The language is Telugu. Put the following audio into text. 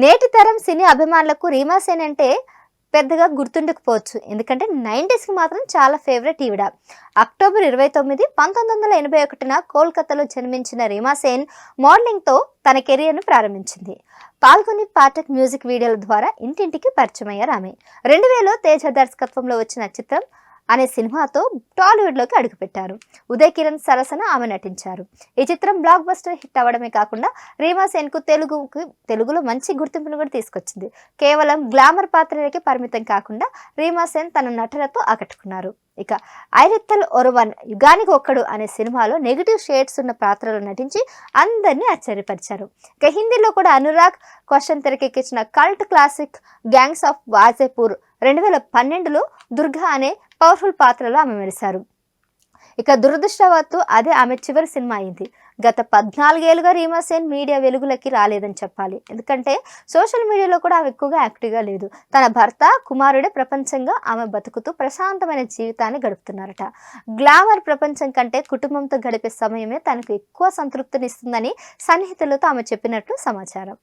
నేటి తరం సినీ అభిమానులకు రీమా సేన్ అంటే పెద్దగా గుర్తుండకపోవచ్చు. ఎందుకంటే 90స్‌కి మాత్రం చాలా ఫేవరెట్ ఈవిడ. అక్టోబర్ 29, 1981న కోల్‌కతాలో జన్మించిన రీమా సేన్ మోడలింగ్‌తో తన కెరియర్‌ను ప్రారంభించింది. పాల్గొని పాఠక్ మ్యూజిక్ వీడియోల ద్వారా ఇంటింటికి పరిచయమయ్యారు ఆమె. 2000లో తేజ దర్శకత్వంలో వచ్చిన చిత్రం అనే సినిమాతో టాలీవుడ్లోకి అడుగుపెట్టారు. ఉదయ్ కిరణ్ సరసన ఆమె నటించారు. ఈ చిత్రం బ్లాక్ బస్టర్ హిట్ అవ్వడమే కాకుండా రీమా సేన్కు తెలుగులో మంచి గుర్తింపును కూడా తీసుకొచ్చింది. కేవలం గ్లామర్ పాత్రలకే పరిమితం కాకుండా రీమా సేన్ తన నటనతో ఆకట్టుకున్నారు. ఇక ఐరిత్తల్ ఒరువన్ యుగానికి ఒక్కడు అనే సినిమాలో నెగిటివ్ షేడ్స్ ఉన్న పాత్రలో నటించి అందరినీ ఆశ్చర్యపరిచారు. ఇక హిందీలో కూడా అనురాగ్ క్వశ్చన్ తెరకెక్కించిన cult classic gangs of Wasseypur 2012లో దుర్గా అనే పవర్ఫుల్ పాత్రలో ఆమె మెరిశారు. ఇక దురదృష్టవత్తు అదే ఆమె చివరి సినిమా అయింది. గత 14 ఏళ్లుగా రీమా సేన్ మీడియా వెలుగులకి రాలేదని చెప్పాలి. ఎందుకంటే సోషల్ మీడియాలో కూడా ఆమె ఎక్కువగా యాక్టివ్గా లేదు. తన భర్త, కుమారుడే ప్రపంచంగా ఆమె బతుకుతూ ప్రశాంతమైన జీవితాన్ని గడుపుతున్నారట. గ్లామర్ ప్రపంచం కంటే కుటుంబంతో గడిపే సమయమే తనకు ఎక్కువ సంతృప్తినిస్తుందని సన్నిహితులతో ఆమె చెప్పినట్లు సమాచారం.